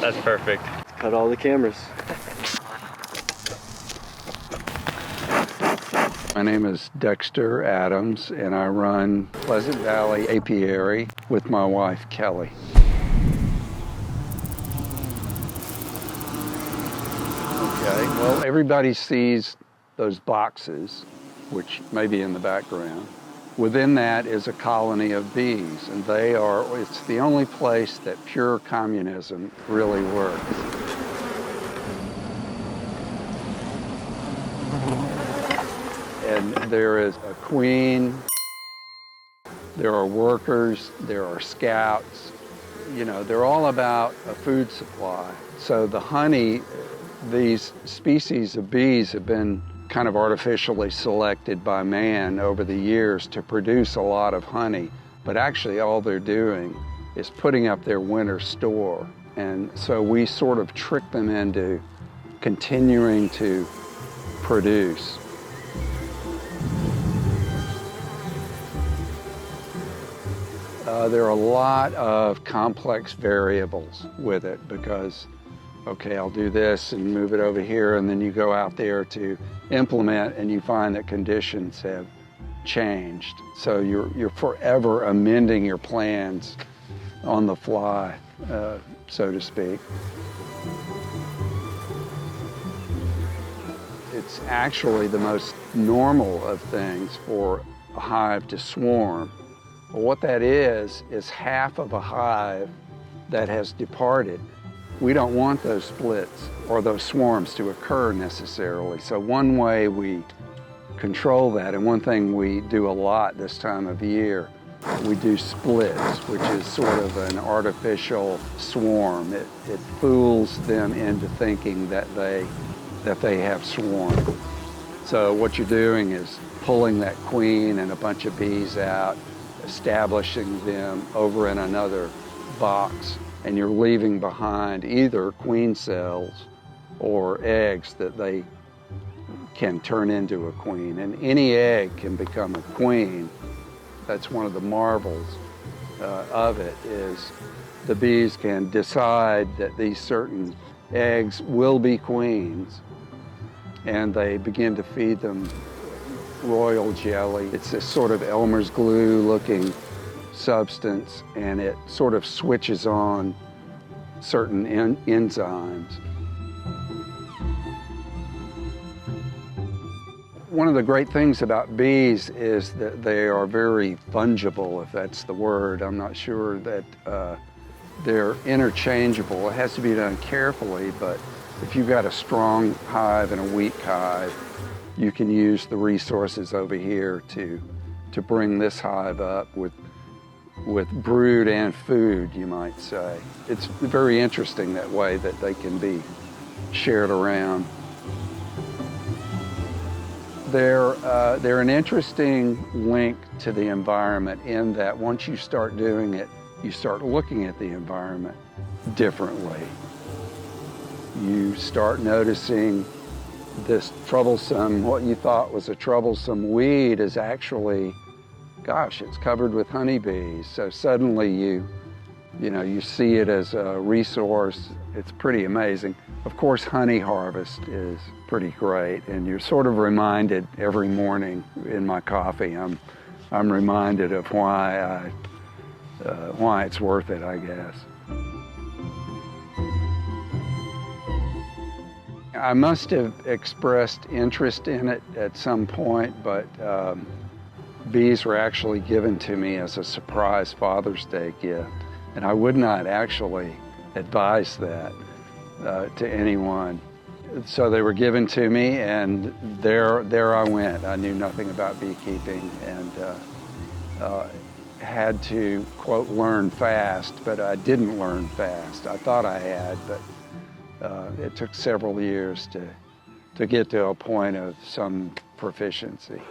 That's perfect. Let's cut all the cameras. My name is Dexter Adams, and I run Pleasant Valley Apiary with my wife, Kelly. Okay, well, everybody sees those boxes, which may be in the background. Within that is a colony of bees, and it's the only place that pure communism really works. And there is a queen, there are workers, there are scouts. You know, they're all about a food supply. So the honey, these species of bees have been kind of artificially selected by man over the years to produce a lot of honey, but actually all they're doing is putting up their winter store. And so we sort of trick them into continuing to produce. There are a lot of complex variables with it because, okay, I'll do this and move it over here, and then you go out there to implement and you find that conditions have changed. So you're forever amending your plans on the fly, so to speak. It's actually the most normal of things for a hive to swarm. But what that is half of a hive that has departed. We don't want those splits or those swarms to occur necessarily. So one way we control that, and one thing we do a lot this time of year, we do splits, which is sort of an artificial swarm. It fools them into thinking that they have swarmed. So what you're doing is pulling that queen and a bunch of bees out, establishing them over in another box, and you're leaving behind either queen cells or eggs that they can turn into a queen. And any egg can become a queen. That's one of the marvels of it, is the bees can decide that these certain eggs will be queens, and they begin to feed them royal jelly. It's this sort of Elmer's glue looking substance, and it sort of switches on certain enzymes. One of the great things about bees is that they are very fungible, if that's the word. I'm not sure that they're interchangeable. It has to be done carefully, but if you've got a strong hive and a weak hive, you can use the resources over here to bring this hive up with brood and food, you might say. It's very interesting that way that they can be shared around. They're an interesting link to the environment in that once you start doing it, you start looking at the environment differently. You start noticing this troublesome, what you thought was a troublesome weed is actually, gosh, it's covered with honeybees. So suddenly you see it as a resource. It's pretty amazing. Of course, honey harvest is pretty great, and you're sort of reminded every morning in my coffee, I'm reminded of why it's worth it, I guess. I must have expressed interest in it at some point, but bees were actually given to me as a surprise Father's Day gift. And I would not actually advise that to anyone. So they were given to me, and there I went. I knew nothing about beekeeping and had to, quote, learn fast, but I didn't learn fast. I thought I had, but it took several years to get to a point of some proficiency.